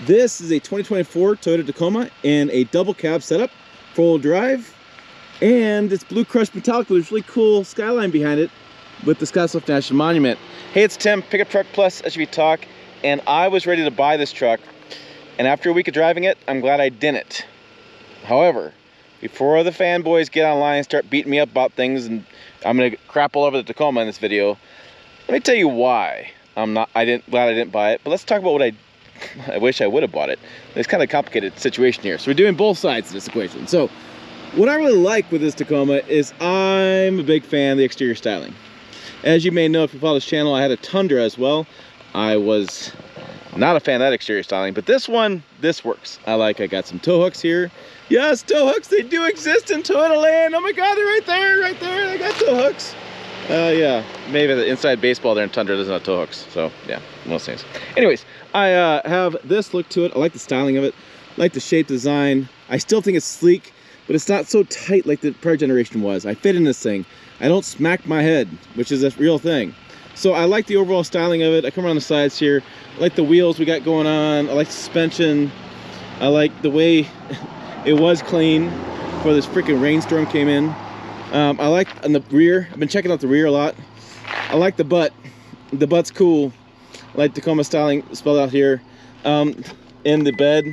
This is a 2024 Toyota Tacoma in a double cab setup, 4-wheel drive, and it's blue crushed metallic with this really cool skyline behind it with the Scottsbluff National Monument. Hey, it's Tim, Pickup Truck Plus SUV Talk, and I was ready to buy this truck, and after a week of driving it, I'm glad I didn't. However, before the fanboys get online and start beating me up about things, and I'm gonna crap all over the Tacoma in this video, let me tell you why glad I didn't buy it. But let's talk about what I wish I would have bought it. It's kind of a complicated situation here, so we're doing both sides of this equation. So what I really like with this Tacoma is I'm a big fan of the exterior styling. As you may know, if you follow this channel, I had a Tundra as well. I was not a fan of that exterior styling, but this one, this works. I got some tow hooks here. Yes, tow hooks, they do exist in Toyota land. Oh my God, they're right there, they got tow hooks. Yeah, maybe the inside baseball there in Tundra doesn't have tow hooks, so yeah, most things. Anyways, I have this look to it. I like the styling of it, I like the shape design. I still think it's sleek, but it's not so tight like the prior generation was. I fit in this thing. I don't smack my head, which is a real thing. So I like the overall styling of it. I come around the sides here. I like the wheels we got going on. I like the suspension. I like the way it was clean before this freaking rainstorm came in. I like on the rear. I've been checking out the rear a lot. I like the butt. The butt's cool. I like Tacoma styling spelled out here. In the bed,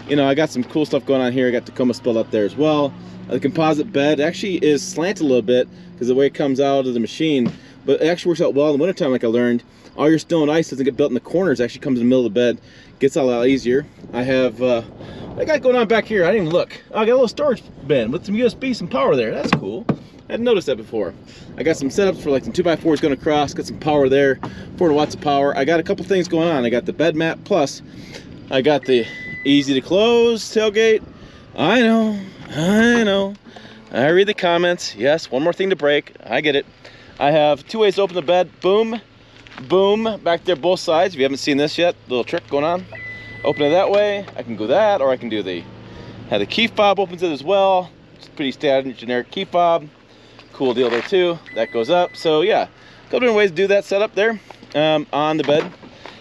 you know, I got some cool stuff going on here. I got Tacoma spelled out there as well. The composite bed actually is slanted a little bit because the way it comes out of the machine, but it actually works out well in the wintertime, like I learned. All your snow and ice doesn't get built in the corners, it actually comes in the middle of the bed. Gets out a lot easier. I have, I got going on back here, I didn't even look. Oh, I got a little storage bin with some USB, some power there. That's cool. I hadn't noticed that before. I got some setups for like some 2x4s going across, got some power there, 400 watts of power. I got a couple things going on. I got the bed mat, plus I got the easy to close tailgate. I know. I read the comments. Yes, one more thing to break. I get it. I have two ways to open the bed. Boom, boom, back there both sides. If you haven't seen this yet, little trick going on. Open it that way. I can go that, or I can do the key fob opens it as well. It's pretty standard, generic key fob. Cool deal there too. That goes up. So yeah, a couple different ways to do that setup there on the bed.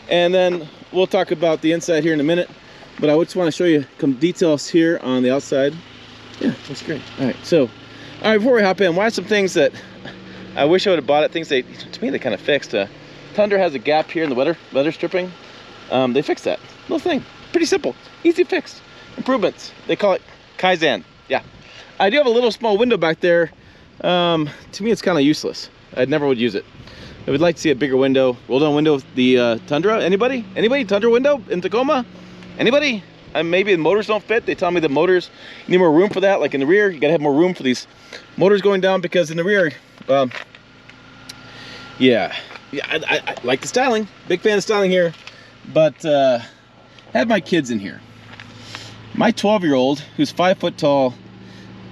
And then we'll talk about the inside here in a minute. But I just want to show you some details here on the outside. Yeah, that's great. All right, before we hop in, why some things that I wish I would have bought it, things to me they kind of fixed. Tundra has a gap here in the weather stripping. They fixed that little thing. Pretty simple, easy fix. Improvements. They call it Kaizen. Yeah, I do have a little small window back there. To me, it's kind of useless. I never would use it. I would like to see a bigger window. Roll down window with the Tundra. Anybody? Tundra window in Tacoma? Anybody? Maybe the motors don't fit. They tell me the motors, you need more room for that. Like in the rear, you gotta have more room for these motors going down, because in the rear, yeah, I like the styling. Big fan of styling here, but have my kids in here. My 12-year-old, who's 5 foot tall,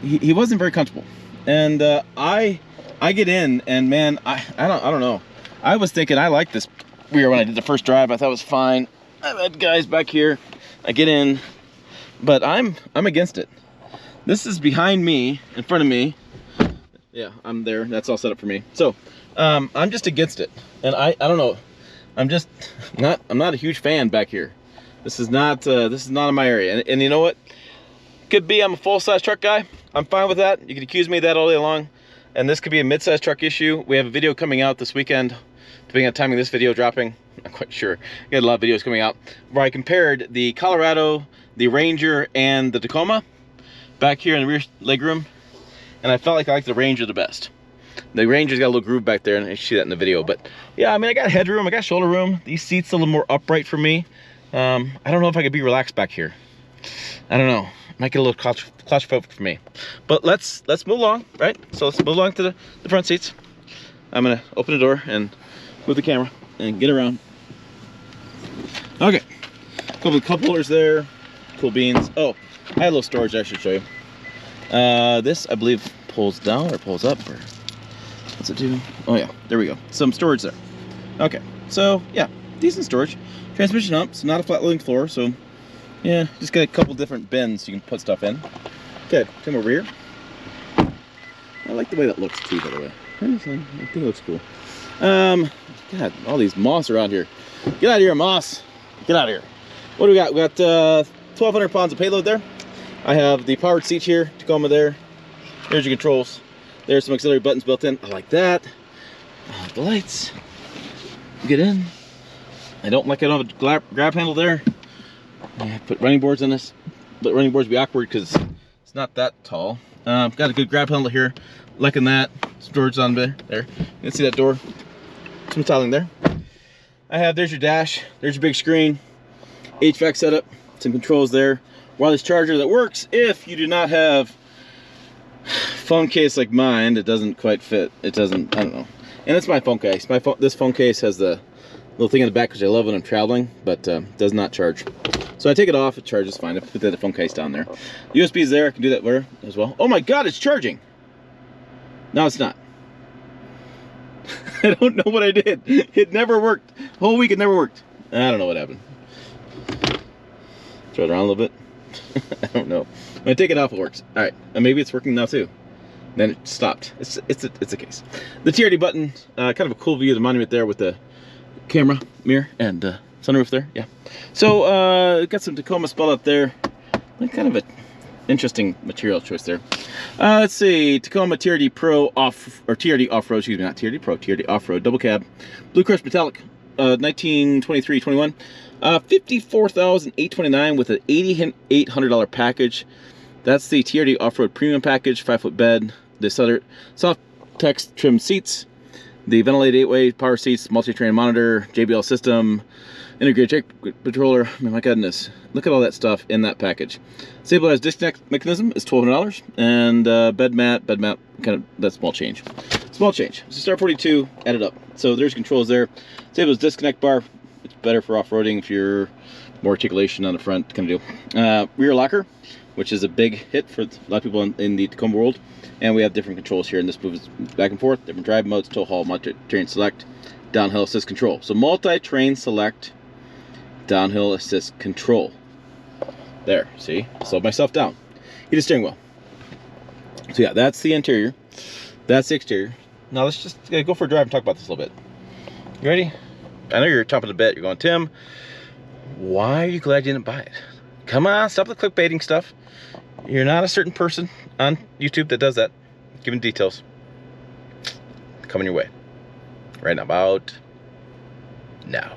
he wasn't very comfortable, and I get in, and man, I don't know. I was thinking I liked this rear when I did the first drive. I thought it was fine. I've had guys back here. I get in, but I'm against it. This is behind me, in front of me. Yeah, I'm there. That's all set up for me. So I'm just against it, and I don't know. I'm not a huge fan back here. This is not in my area. And you know what? Could be I'm a full-size truck guy. I'm fine with that. You can accuse me of that all day long. And this could be a mid-size truck issue. We have a video coming out this weekend, depending on the timing of this video dropping. I'm not quite sure. We got a lot of videos coming out where I compared the Colorado, the Ranger, and the Tacoma back here in the rear legroom, and I felt like I liked the Ranger the best. The Ranger's got a little groove back there, and I see that in the video. But yeah, I mean, I got headroom, I got shoulder room. These seats are a little more upright for me. I don't know if I could be relaxed back here. I don't know. Might get a little claustrophobic for me. But let's move along, right? So let's move along to the front seats. I'm gonna open the door and move the camera and get around. Okay, couple of cup holders there, cool beans. Oh, I had a little storage I should show you. This I believe pulls down or pulls up, or what's it do? Oh yeah, there we go. Some storage there. Okay, so yeah, decent storage. Transmission up, so not a flat living floor, so yeah, just got a couple different bins you can put stuff in. Okay, come over here. I like the way that looks too, by the way. I think it looks cool. God, all these moss around here. Get out of here, moss. Get out of here. What do we got? We got 1,200 pounds of payload there. I have the powered seat here, Tacoma there. There's your controls. There's some auxiliary buttons built in. I like that. The lights. Get in. I don't like I don't have a grab handle there. I put running boards in this, but running boards be awkward because it's not that tall. Got a good grab handle here. Liking that. Storage on there. You can see that door. Some tiling there. There's your dash. There's your big screen. HVAC setup. Some controls there. Wireless charger that works if you do not have phone case like mine. It doesn't quite fit. It doesn't. I don't know. And it's my phone case. This phone case has the little thing in the back, which I love when I'm traveling, but does not charge. So I take it off. It charges fine. I put that phone case down there. USB is there. I can do that there as well. Oh my God! It's charging. No, it's not. I don't know what I did. It never worked. Whole week it never worked. I don't know what happened. Throw it around a little bit. I don't know. When I take it off, it works. All right, and maybe it's working now too. Then it stopped. It's a case. The TRD button, kind of a cool view of the monument there with the camera, mirror, and sunroof there. Yeah. So got some Tacoma spelled out there. Kind of a interesting material choice there. Let's see, Tacoma TRD Pro TRD Off-Road, excuse me, not TRD Pro, TRD Off-Road, double cab, Blue Crushed Metallic, 1923-21, $54,829 with an $8,800 package. That's the TRD Off-Road Premium Package, 5-foot bed, the soft text trimmed seats, the ventilated 8-way power seats, multi-terrain monitor, JBL system, integrated check controller. I mean, my goodness, look at all that stuff in that package. Stabilized disconnect mechanism is $1,200, and bed mat, kind of that small change. Small change. So start 42, add it up. So there's controls there. Stabilized disconnect bar. It's better for off-roading if you're more articulation on the front kind of deal. Rear locker, which is a big hit for a lot of people in the Tacoma world. And we have different controls here, and this moves back and forth. Different drive modes, tow haul, multi-terrain select, downhill assist control. So multi-terrain select, downhill assist control. There, see? Slowed myself down. Heated steering wheel. So yeah, that's the interior. That's the exterior. Now let's just go for a drive and talk about this a little bit. You ready? I know you're chomping a bit. You're going, Tim, why are you glad you didn't buy it? Come on, stop the clickbaiting stuff. You're not a certain person on YouTube that does that. Give me details. Coming your way. Right now, about now.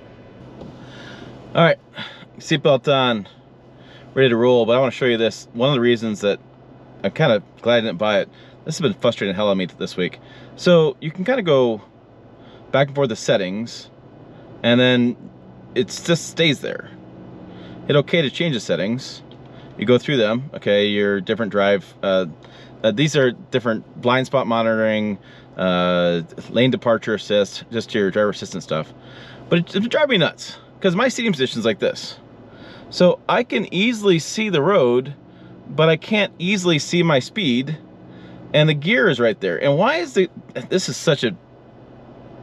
All right, seatbelt on, ready to roll, but I want to show you this. One of the reasons that I'm kind of glad I didn't buy it, this has been frustrating the hell out of me this week. So you can kind of go back and forth the settings, and then it just stays there. Hit OK to change the settings. You go through them, okay, your different drive. These are different blind spot monitoring, lane departure assist, just your driver assistant stuff. But it drives me nuts, because my seating position is like this. So I can easily see the road, but I can't easily see my speed, and the gear is right there. And why is this is such a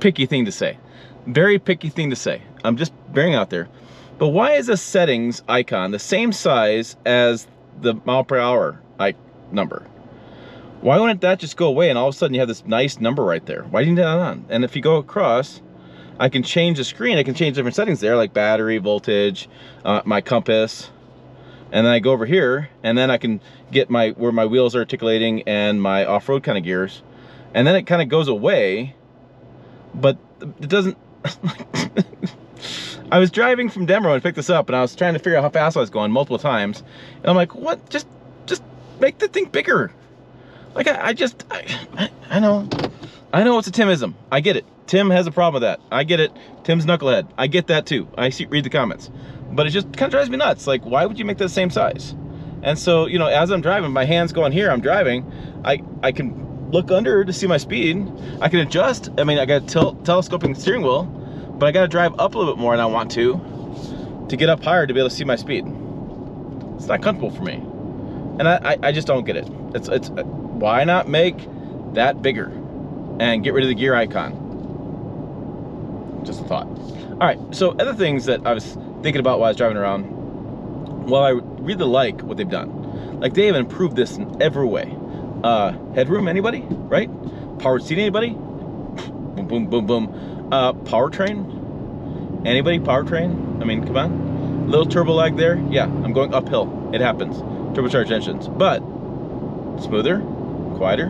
picky thing to say. Very picky thing to say. I'm just bearing out there. But why is the settings icon the same size as the mile per hour number? Why wouldn't that just go away and all of a sudden you have this nice number right there? Why didn't you have that on? And if you go across, I can change the screen. I can change different settings there, like battery, voltage, my compass. And then I go over here, and then I can get where my wheels are articulating and my off-road kind of gears. And then it kind of goes away, but it doesn't. I was driving from Denver and picked this up, and I was trying to figure out how fast I was going multiple times. And I'm like, what? Just make the thing bigger. Like, I know it's a Timism. I get it. Tim has a problem with that. I get it. Tim's knucklehead. I get that too. read the comments. But it just kind of drives me nuts. Like, why would you make that the same size? And so, you know, as I'm driving, my hand's going here, I'm driving, I can look under to see my speed. I can adjust. I mean, I got a telescoping steering wheel, but I got to drive up a little bit more than I want to get up higher to be able to see my speed. It's not comfortable for me. And I just don't get it. It's why not make that bigger and get rid of the gear icon? Just a thought. All right, so other things that I was thinking about while I was driving around, well, I really like what they've done. Like, they have improved this in every way. Headroom, anybody? Right? Powered seat, anybody? Boom, boom, boom, boom. Powertrain? Anybody? Powertrain? I mean, come on. Little turbo lag there. Yeah, I'm going uphill. It happens. Turbocharged engines. But smoother, quieter,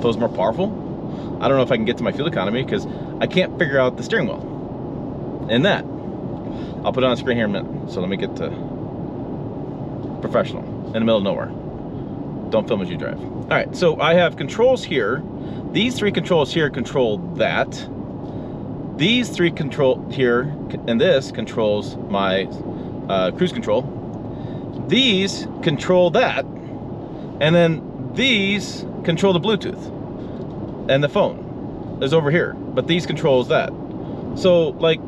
feels more powerful. I don't know if I can get to my fuel economy because I can't figure out the steering wheel. And that, I'll put it on screen here in a minute. So let me get to professional in the middle of nowhere. Don't film as you drive. All right, so I have controls here. These three controls here control that. These three control here, and this controls my cruise control. These control that, and then these control the Bluetooth. And the phone is over here, but these controls that. So like,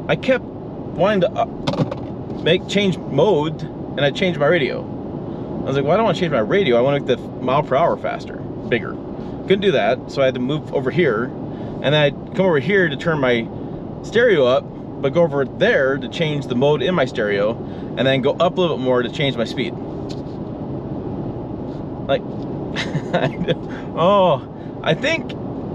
I kept wanting to change mode, and I changed my radio. I was like, well, I don't want to change my radio. I want to make the mile per hour faster, bigger. Couldn't do that, so I had to move over here, and then I'd come over here to turn my stereo up, but go over there to change the mode in my stereo, and then go up a little bit more to change my speed. Like, oh, I think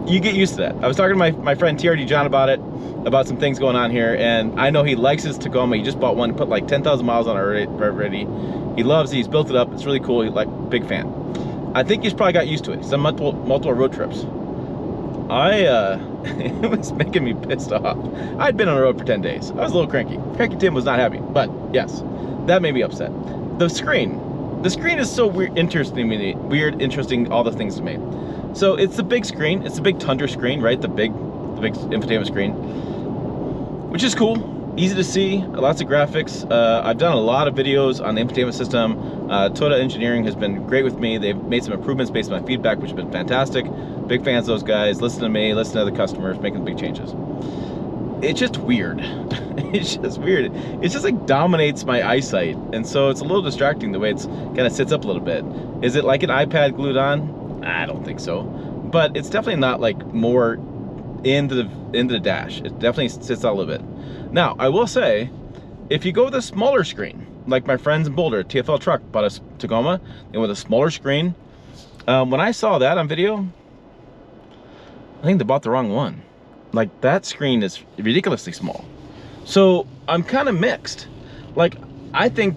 you get used to that. I was talking to my friend TRD John about it, about some things going on here, and I know he likes his Tacoma. He just bought one, put like 10,000 miles on it already. He loves it. He's built it up. It's really cool. He's like big fan. I think he's probably got used to it. He's done multiple road trips. It was making me pissed off. I'd been on the road for 10 days. I was a little cranky. Cranky Tim was not happy, but yes, that made me upset. The screen is so weird, interesting, all the things it's made. So it's the big screen. It's the big Tundra screen, right? The big infotainment screen, which is cool. Easy to see, lots of graphics. I've done a lot of videos on the infotainment system. Toyota Engineering has been great with me. They've made some improvements based on my feedback, which has been fantastic. Big fans of those guys. Listen to me, listen to other customers, making big changes. It's just weird. It's just weird. It just like dominates my eyesight. And so it's a little distracting the way it's kind of sits up a little bit. Is it like an iPad glued on? I don't think so. But it's definitely not like more into the dash. It definitely sits out a little bit. Now, I will say, if you go with a smaller screen, like my friends in Boulder, TFL Truck bought a Tacoma, and with a smaller screen, when I saw that on video, I think they bought the wrong one. Like, that screen is ridiculously small. So, I'm kind of mixed. Like, I think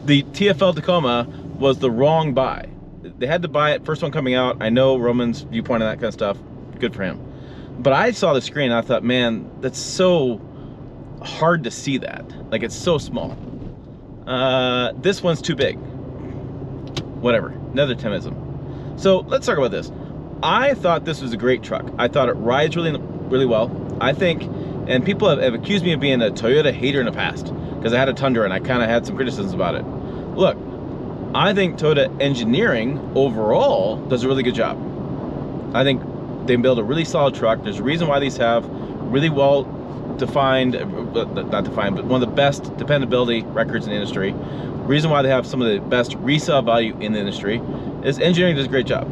the TFL Tacoma was the wrong buy. They had to buy it, first one coming out. I know Roman's viewpoint on that kind of stuff. Good for him. But I saw the screen and I thought, man, that's so hard to see that. Like, it's so small. This one's too big. Whatever, another Timism. So let's talk about this. I thought this was a great truck. I thought it rides really well. I think, and people have accused me of being a Toyota hater in the past because I had a Tundra and I kind of had some criticisms about it. Look, I think Toyota Engineering overall does a really good job. I think they build a really solid truck. There's a reason why these have really well defined, not defined, but one of the best dependability records in the industry. Reason why they have some of the best resale value in the industry is engineering does a great job.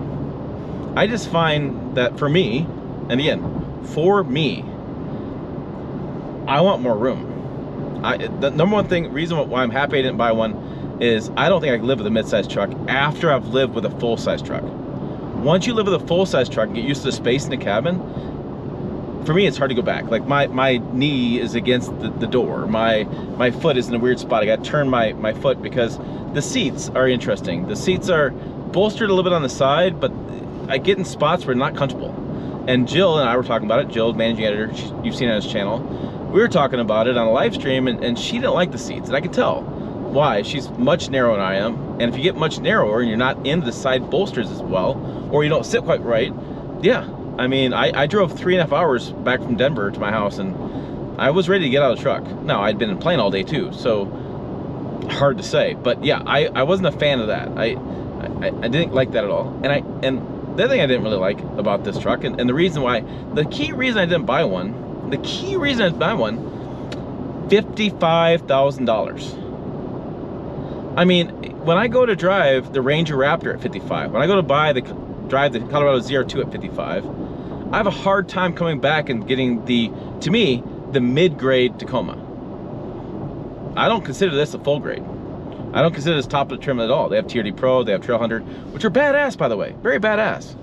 I just find that for me, and again, for me, I want more room. The number one reason why I'm happy I didn't buy one is I don't think I can live with a mid-size truck after I've lived with a full-size truck. Once you live with a full-size truck and get used to the space in the cabin, for me, it's hard to go back. Like my knee is against the door. My foot is in a weird spot. I got to turn my foot because the seats are interesting. The seats are bolstered a little bit on the side, but I get in spots where they're not comfortable. And Jill and I were talking about it. Jill, managing editor, you've seen it on his channel. We were talking about it on a live stream, and she didn't like the seats, and I could tell why. She's much narrower than I am, and if you get much narrower and you're not in the side bolsters as well, or you don't sit quite right, yeah. I mean, I drove 3.5 hours back from Denver to my house, and I was ready to get out of the truck. Now, I'd been in plane all day too, so hard to say. But yeah, I wasn't a fan of that. I didn't like that at all. And the other thing I didn't really like about this truck, and the reason why, the key reason I didn't buy one, $55,000. I mean, when I go to drive the Ranger Raptor at 55, when I go to drive the Colorado ZR2 at 55, I have a hard time coming back and getting to me, the mid-grade Tacoma. I don't consider this a full grade. I don't consider this top of the trim at all. They have TRD Pro, they have Trail Hunter, which are badass, by the way, very badass.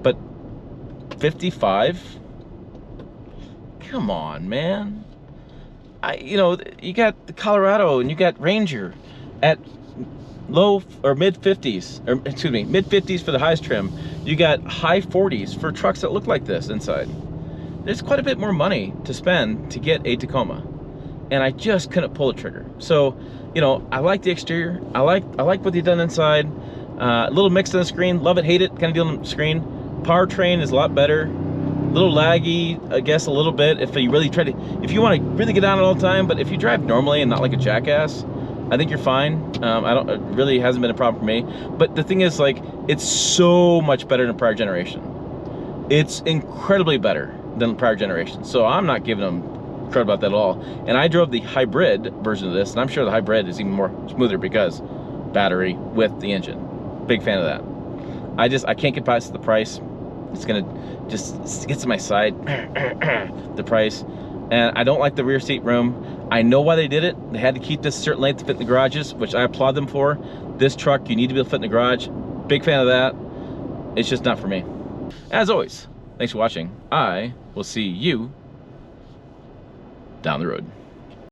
But 55? Come on, man. you know, you got the Colorado and you got Ranger at low or mid 50s, or excuse me, mid 50s for the highest trim. You got high 40s for trucks that look like this inside. There's quite a bit more money to spend to get a Tacoma, and I just couldn't pull the trigger. So, you know, I like the exterior. I like what they've done inside. A little mixed on the screen. Love it, hate it kind of deal on the screen. Powertrain is a lot better. A little laggy, I guess, a little bit if you really if you want to really get on it all the time. But if you drive normally and not like a jackass, I think you're fine. It really hasn't been a problem for me. But the thing is, like, it's so much better than prior generation. It's incredibly better than prior generation. So I'm not giving them credit about that at all. And I drove the hybrid version of this, and I'm sure the hybrid is even more smoother because battery with the engine. Big fan of that. I can't get past the price. It's gonna just get to my side, the price. And I don't like the rear seat room. I know why they did it. They had to keep this a certain length to fit in the garages, which I applaud them for. This truck, you need to be able to fit in the garage. Big fan of that. It's just not for me. As always, thanks for watching. I will see you down the road.